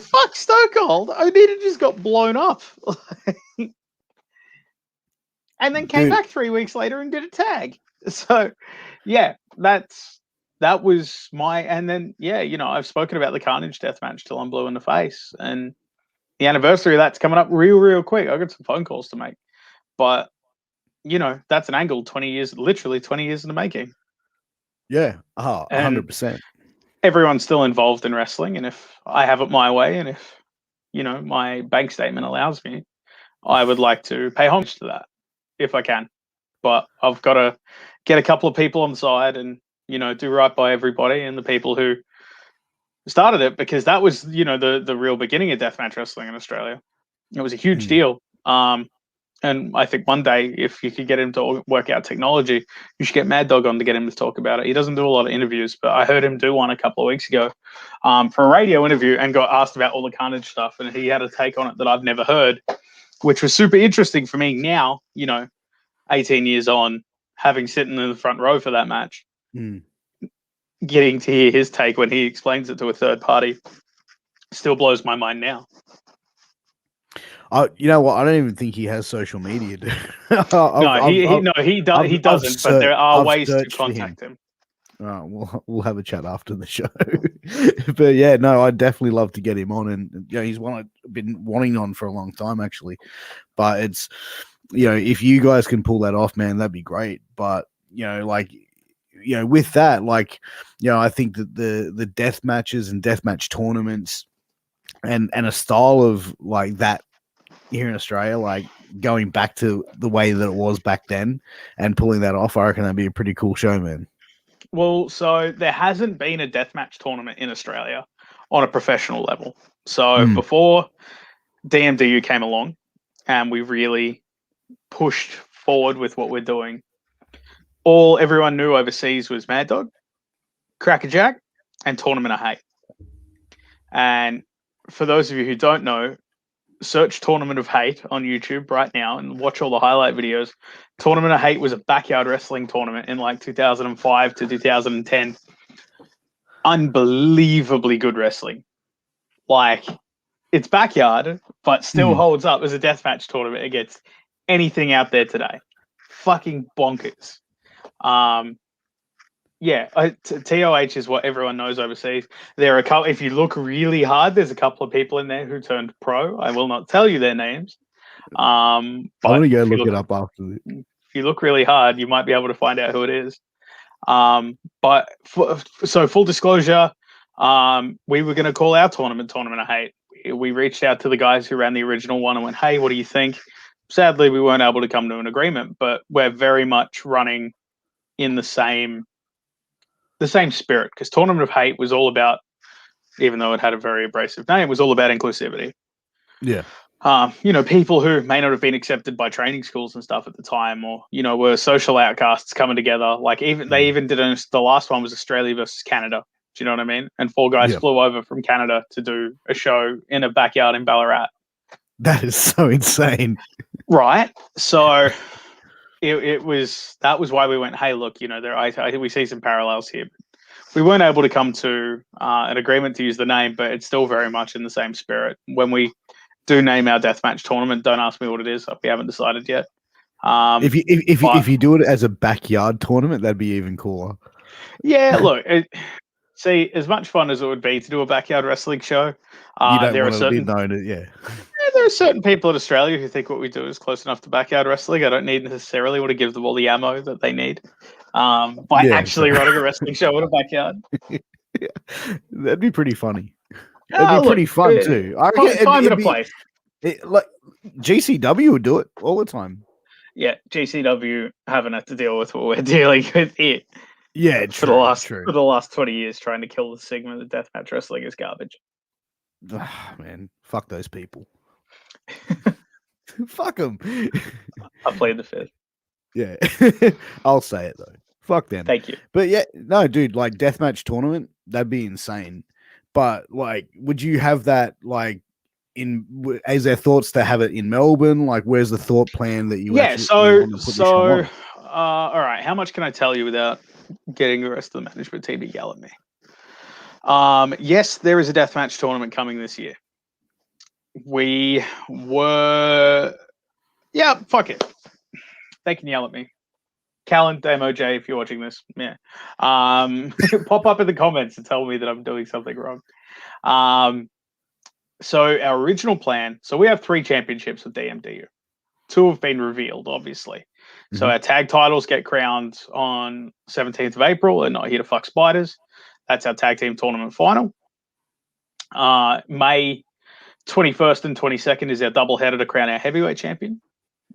Fuck Stone Cold. Onita just got blown up. And then came back 3 weeks later and did a tag. So, yeah, that was and then, yeah, I've spoken about the Carnage deathmatch till I'm blue in the face. And the anniversary of that's coming up real quick. I've got some phone calls to make. But, that's an angle literally 20 years in the making.
Yeah, 100%.
Everyone's still involved in wrestling. And if I have it my way, and if, my bank statement allows me, I would like to pay homage to that if I can. But I've got to get a couple of people on the side and, do right by everybody and the people who started it, because that was, the real beginning of deathmatch wrestling in Australia. It was a huge deal. And I think one day, if you could get him to work out technology, you should get Mad Dog on to get him to talk about it. He doesn't do a lot of interviews, but I heard him do one a couple of weeks ago for a radio interview and got asked about all the Carnage stuff. And he had a take on it that I've never heard, which was super interesting for me now, 18 years on, having sitting in the front row for that match, getting to hear his take when he explains it to a third party still blows my mind now.
You know what? I don't even think he has social media.
He doesn't. But there are ways to contact him.
We'll have a chat after the show. But yeah, no, I'd definitely love to get him on, and he's one I've been wanting on for a long time actually. But it's if you guys can pull that off, man, that'd be great. But with that, I think that the death matches and deathmatch tournaments and a style of like that here in Australia, like going back to the way that it was back then and pulling that off, I reckon that'd be a pretty cool show, man.
Well, so there hasn't been a deathmatch tournament in Australia on a professional level. So before DMDU came along and we really pushed forward with what we're doing, all everyone knew overseas was Mad Dog, Crackerjack, and Tournament of Hate. And for those of you who don't know, search Tournament of Hate on YouTube right now and watch all the highlight videos. Tournament of Hate was a backyard wrestling tournament in like 2005 to 2010. Unbelievably good wrestling. Like, it's backyard, but still holds up as a deathmatch tournament against anything out there today. Fucking bonkers. Yeah, TOH is what everyone knows overseas. There are a couple. If you look really hard, there's a couple of people in there who turned pro. I will not tell you their names.
I'm
But
gonna go look it up after this.
if you look really hard, you might be able to find out who it is. But so full disclosure, we were going to call our tournament of hate. We reached out to the guys who ran the original one and went, "Hey, what do you think?" Sadly, we weren't able to come to an agreement, but we're very much running in the same spirit, because Tournament of Hate was all about, even though it had a very abrasive name, it was all about inclusivity.
Yeah.
People who may not have been accepted by training schools and stuff at the time, or were social outcasts coming together. Like they even did the last one was Australia versus Canada. Do you know what I mean? And 4 guys flew over from Canada to do a show in a backyard in Ballarat.
That is so insane,
right? So that was why we went, hey, look, we see some parallels here. We weren't able to come to an agreement to use the name, but it's still very much in the same spirit. When we do name our deathmatch tournament, don't ask me what it is. We haven't decided yet.
If you do it as a backyard tournament, that'd be even cooler.
Yeah, look, see, as much fun as it would be to do a backyard wrestling show, there are certain there are certain people in Australia who think what we do is close enough to backyard wrestling. I don't necessarily want to give them all the ammo that they need by actually running a wrestling show in a backyard.
Yeah. That'd be pretty funny. That'd be pretty fun too. I reckon
time and a place.
Like GCW would do it all the time.
Yeah, GCW haven't had to deal with what we're dealing with here.
Yeah,
for the last 20 years, trying to kill the stigma that deathmatch wrestling is garbage.
Man, fuck those people. Fuck them.
I played the fifth.
Yeah, I'll say it though. Fuck them.
Thank you.
But yeah, no, dude, like deathmatch tournament, that'd be insane. But like, would you have that like as their thoughts to have it in Melbourne? Like, where's the thought plan that you?
Yeah. All right. How much can I tell you without getting the rest of the management team to yell at me? Yes, there is a deathmatch tournament coming this year. We were, fuck it. They can yell at me. Callan, MOJ, if you're watching this, pop up in the comments and tell me that I'm doing something wrong. So our original plan, so we have 3 championships with DMDU. 2 have been revealed, obviously. Mm-hmm. So our tag titles get crowned on 17th of April and Not Here to Fuck Spiders. That's our tag team tournament final. May 21st and 22nd is our doubleheader to crown our heavyweight champion.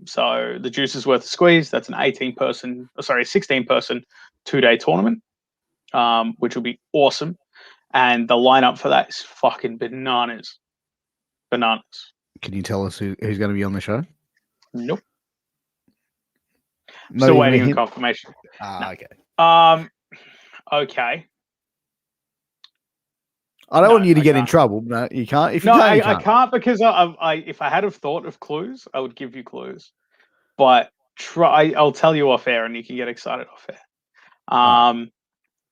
So the juice is worth a squeeze. That's an 16-person 2-day tournament, which will be awesome. And the lineup for that is fucking bananas. Bananas.
Can you tell us who's going to be on the show?
Nope. Still waiting on confirmation.
Okay.
Okay.
I don't want you to get in trouble. No, you can't. If you can't, you can't.
I can't because if I had have thought of clues, I would give you clues. But I'll tell you off air, and you can get excited off air.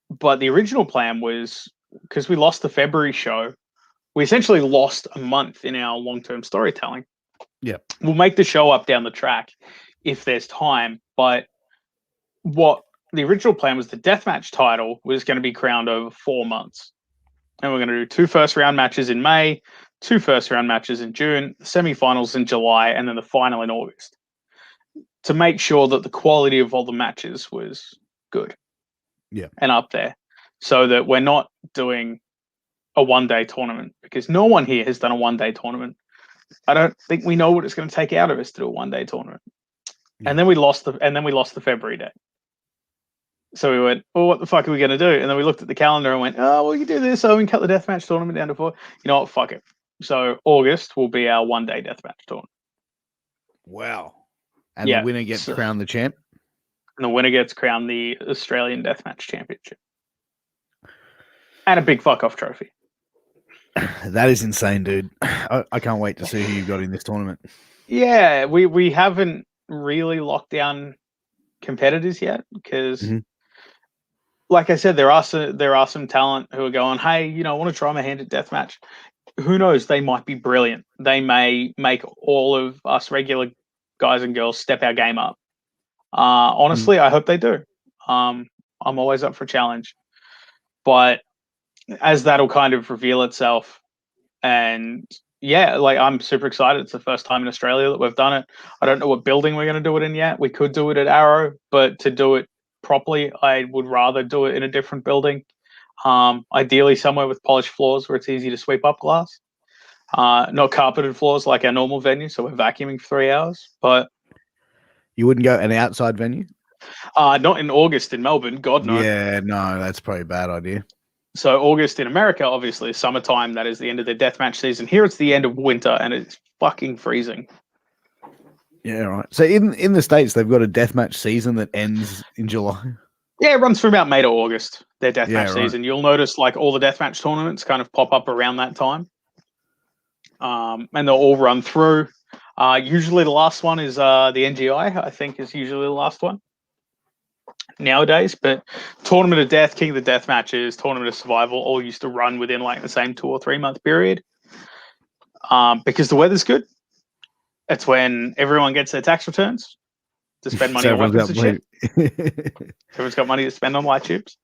But the original plan was, because we lost the February show, we essentially lost a month in our long-term storytelling.
Yeah,
we'll make the show up down the track if there's time. But what the original plan was, the deathmatch title was going to be crowned over 4 months. And we're going to do 2 first-round matches in May, 2 first-round matches in June, the semi-finals in July, and then the final in August, to make sure that the quality of all the matches was good and up there, so that we're not doing a one-day tournament, because no one here has done a one-day tournament. I don't think we know what it's going to take out of us to do a one-day tournament. Yeah. And then we lost the February date. So we went, well, what the fuck are we going to do? And then we looked at the calendar and went, oh, well, we can do this. So we can cut the deathmatch tournament down to 4. You know what? Fuck it. So August will be our one-day deathmatch tournament.
Wow. And the winner gets crowned the champ?
And the winner gets crowned the Australian Deathmatch Championship. And a big fuck-off trophy.
That is insane, dude. I can't wait to see who you've got in this tournament.
Yeah, we haven't really locked down competitors yet, because like I said, there are some talent who are going, hey, I want to try my hand at deathmatch. Who knows? They might be brilliant. They may make all of us regular guys and girls step our game up. Honestly, I hope they do. I'm always up for a challenge, but as that'll kind of reveal itself, and yeah, like I'm super excited. It's the first time in Australia that we've done it. I don't know what building we're going to do it in yet. We could do it at Arrow, but to do it properly, I would rather do it in a different building. Ideally somewhere with polished floors where it's easy to sweep up glass. Not carpeted floors like our normal venue, so we're vacuuming for 3 hours. But
You wouldn't go an outside venue?
not in August in Melbourne, God no.
Yeah, no, that's probably a bad idea.
So August in America, obviously, is summertime. That is the end of their deathmatch season. Here it's the end of winter, and it's fucking freezing.
Yeah, right. So in the States, they've got a deathmatch season that ends in July.
Yeah, it runs from about May to August, their deathmatch
Yeah, right.
season. You'll notice like all the deathmatch tournaments kind of pop up around that time. And they'll all run through. Usually the last one is the NGI, I think is usually the last one nowadays. But Tournament of Death, King of the Death matches, Tournament of Survival all used to run within like the same 2 or 3 month period. Because the weather's good. It's when everyone gets their tax returns to spend money on weapons and shit. Everyone's got money to spend on light tubes.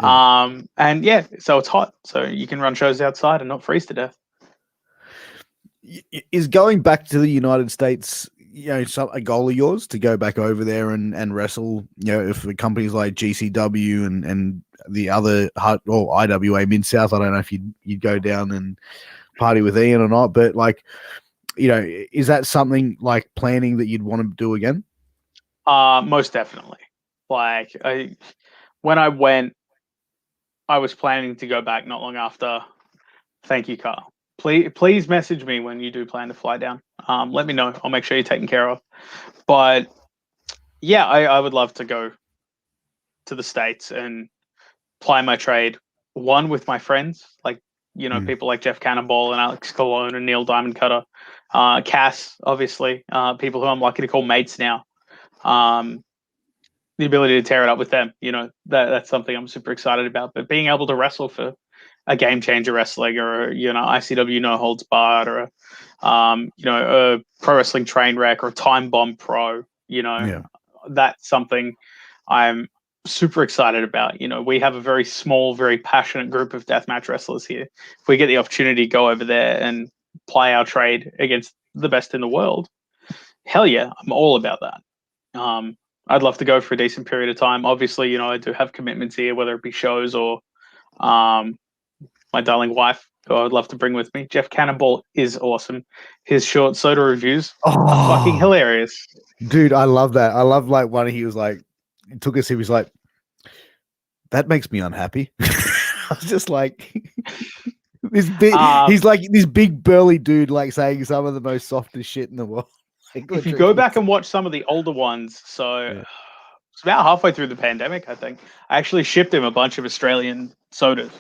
Yeah. And yeah, so it's hot. So you can run shows outside and not freeze to death.
Is going back to the United States, a goal of yours to go back over there and wrestle, if the companies like GCW and the other or IWA Mid-South, I don't know if you'd go down and party with Ian or not, but like, is that something like planning that you'd want to do again?
Most definitely. Like when I went, I was planning to go back not long after. Thank you, Carl. Please message me when you do plan to fly down. Let me know. I'll make sure you're taken care of. But yeah, I would love to go to the States and ply my trade. One with my friends, like people like Jeff Cannonball and Alex Colon and Neil Diamond Cutter, Cass, obviously, people who I'm lucky to call mates now. The ability to tear it up with them, that's something I'm super excited about. But being able to wrestle for a Game Changer Wrestling or ICW No Holds Barred or a Pro Wrestling Trainwreck or Time Bomb Pro, that's something I'm super excited about. We have a very small, very passionate group of deathmatch wrestlers here. If we get the opportunity to go over there and play our trade against the best in the world, hell yeah, I'm all about that. I'd love to go for a decent period of time. Obviously, I do have commitments here, whether it be shows or my darling wife, who I would love to bring with me. Jeff Cannonball is awesome. His short soda reviews are fucking hilarious.
Dude, I love that. I love like one he was like, he took us, he was like, that makes me unhappy. I was just like, this big, he's like this big burly dude, like saying some of the most softest shit in the world.
If you go back and watch some of the older ones, it's about halfway through the pandemic, I think. I actually shipped him a bunch of Australian sodas.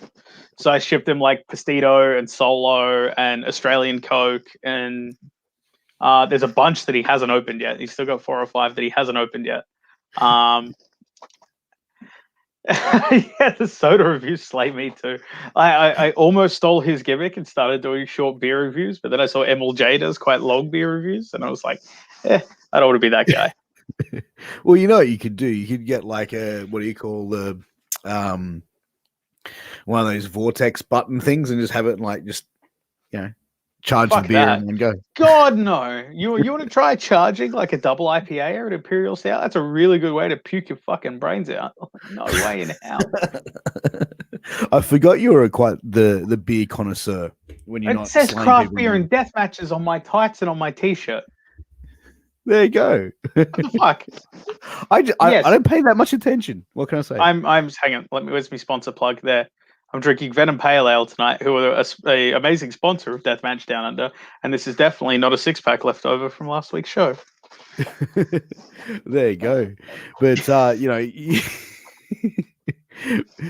So I shipped him like Pastito and Solo and Australian Coke, and there's a bunch that he hasn't opened yet. He's still got 4 or 5 that he hasn't opened yet. Yeah, the soda reviews slay me too. I almost stole his gimmick and started doing short beer reviews, but then I saw MLJ does quite long beer reviews, and I was like, I don't want to be that guy.
Well, what you could do? You could get like what do you call the one of those vortex button things and just have it like just charge the beer in one go.
God no! You want to try charging like a double IPA or an Imperial Stout? That's a really good way to puke your fucking brains out. No way in hell.
I forgot you were quite the beer connoisseur. When you're
it says craft beer and death matches on my tights and on my t-shirt.
There you go.
What the fuck?
I don't pay that much attention. What can I say?
I'm hang on. Where's my sponsor plug there? I'm drinking Venom Pale Ale tonight, who are a amazing sponsor of Deathmatch Downunder, and this is definitely not a 6-pack left over from last week's show.
There you go. But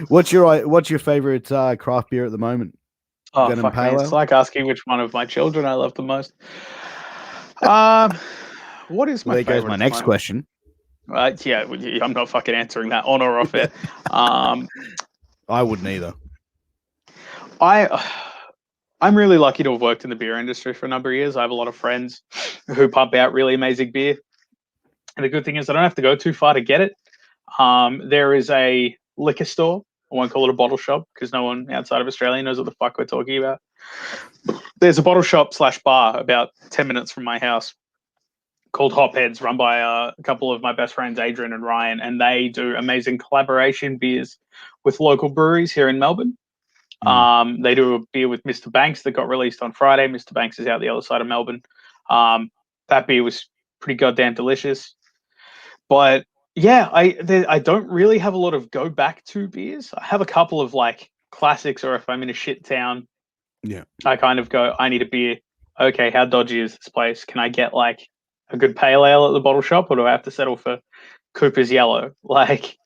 what's your favorite craft beer at the moment?
Oh, Venom fuck me. It's like asking which one of my children I love the most. What is my
there
favorite?
Goes my next question.
Yeah, I'm not fucking answering that on or off air.
I wouldn't either.
I'm really lucky to have worked in the beer industry for a number of years. I have a lot of friends who pump out really amazing beer. And the good thing is I don't have to go too far to get it. There is a liquor store. I won't call it a bottle shop because no one outside of Australia knows what the fuck we're talking about. There's a bottle shop / bar about 10 minutes from my house called Hopheads, run by a couple of my best friends, Adrian and Ryan, and they do amazing collaboration beers with local breweries here in Melbourne. They do a beer with Mr. Banks that got released on Friday. Mr. Banks is out the other side of Melbourne. That beer was pretty goddamn delicious. But yeah, I don't really have a lot of go back to beers. I have a couple of like classics, or if I'm in a shit town, I kind of go, I need a beer. Okay, how dodgy is this place? Can I get like a good pale ale at the bottle shop, or do I have to settle for Cooper's Yellow? Like,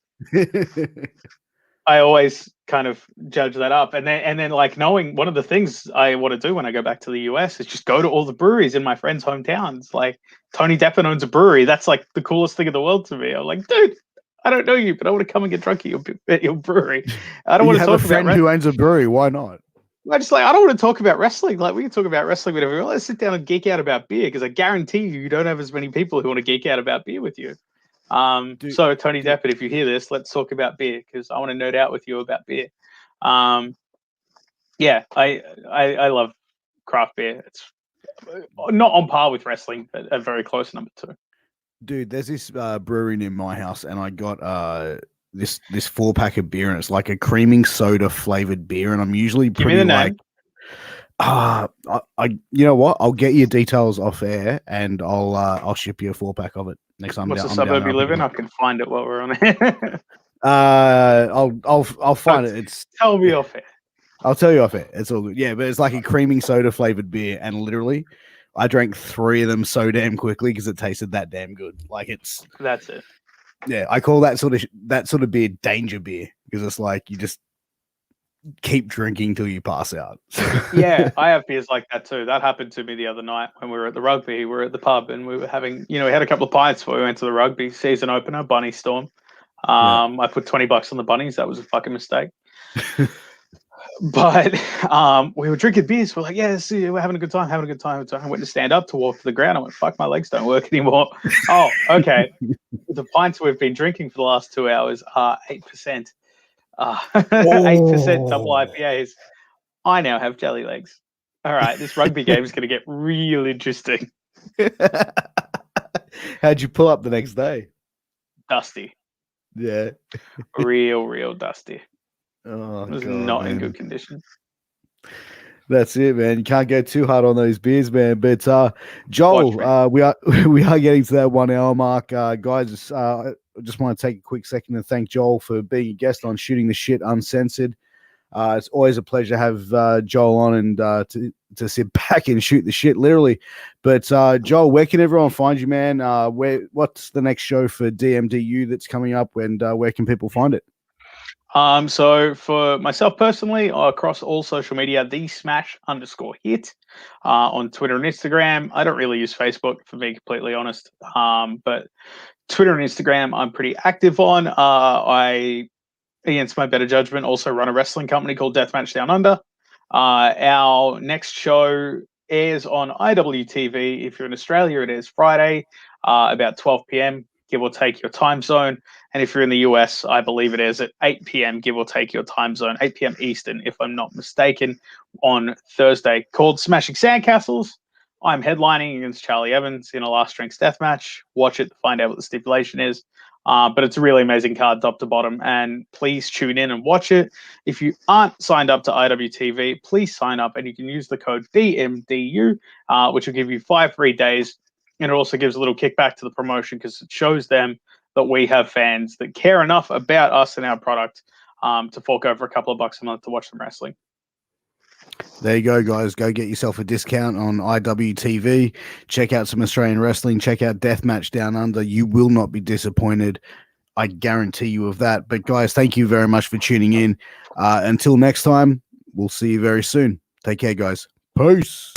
I always kind of judge that up, and then like knowing one of the things I want to do when I go back to the US is just go to all the breweries in my friends' hometowns. Like Tony Deppen owns a brewery. That's like the coolest thing in the world to me. I'm like, dude, I don't know you, but I want to come and get drunk at your brewery. I don't want to talk about. You have a friend
who owns a brewery. Why not?
I don't want to talk about wrestling. Like, we can talk about wrestling, whatever. Let's sit down and geek out about beer, because I guarantee you don't have as many people who want to geek out about beer with you. So Tony Deppen, if you hear this, let's talk about beer, because I want to nerd out with you about beer. Yeah, I love craft beer. It's not on par with wrestling, but a very close number 2.
Dude, there's this brewery near my house, and I got this 4-pack of beer, and it's like a creaming soda flavored beer, and I'm usually pretty like, I you know what? I'll get your details off air, and I'll ship you a 4-pack of it next time.
What's the suburb you live in? I can find it while we're on it.
I'll find it. It's
tell me off air.
I'll tell you off air. It's all good. Yeah, but it's like a creaming soda flavored beer, and literally, I drank 3 of them so damn quickly because it tasted that damn good. Like
that's it.
Yeah, I call that sort of beer danger beer, because it's like you just keep drinking till you pass out.
Yeah, I have beers like that too. That happened to me the other night when we were at the rugby. We were at the pub and we were having, we had a couple of pints before we went to the rugby season opener, Bunny Storm. I put $20 on the bunnies. That was a fucking mistake. But we were drinking beers. We're like, yeah, see, we're having a good time, I went to stand up to walk to the ground. I went, fuck, my legs don't work anymore. Oh, okay. The pints we've been drinking for the last 2 hours are 8%. 8% double IPAs. I now have jelly legs. All right, this rugby game is going to get real interesting.
How'd you pull up the next day?
Dusty.
Yeah.
real dusty.
Oh,
it was not in good condition.
That's it, man. You can't go too hard on those beers, man. But Joel, we are getting to that 1 hour mark, guys. I just want to take a quick second to thank Joel for being a guest on Shooting the Shit Uncensored. It's always a pleasure to have Joel on and to sit back and shoot the shit, literally. But Joel, where can everyone find you, man? What's the next show for DMDU that's coming up, and where can people find it?
So for myself personally, across all social media, @Smash_hit on Twitter and Instagram. I don't really use Facebook, for being completely honest. But Twitter and Instagram, I'm pretty active on. I, against my better judgment, also run a wrestling company called Deatmatch Downunder. Our next show airs on IWTV. If you're in Australia, it is Friday, about 12 p.m., give or take your time zone. And if you're in the US, I believe it is at 8 p.m., give or take your time zone, 8 p.m. Eastern, if I'm not mistaken, on Thursday, called Smashing Sandcastles. I'm headlining against Charlie Evans in a last drinks death match. Watch it to find out what the stipulation is. But it's a really amazing card, top to bottom, and please tune in and watch it. If you aren't signed up to IWTV, please sign up, and you can use the code DMDU, which will give you 5 free days. And it also gives a little kickback to the promotion, because it shows them that we have fans that care enough about us and our product to fork over a couple of bucks a month to watch some wrestling.
There you go, guys. Go get yourself a discount on IWTV. Check out some Australian wrestling. Check out Deathmatch Down Under. You will not be disappointed. I guarantee you of that. But, guys, thank you very much for tuning in. Until next time, we'll see you very soon. Take care, guys. Peace.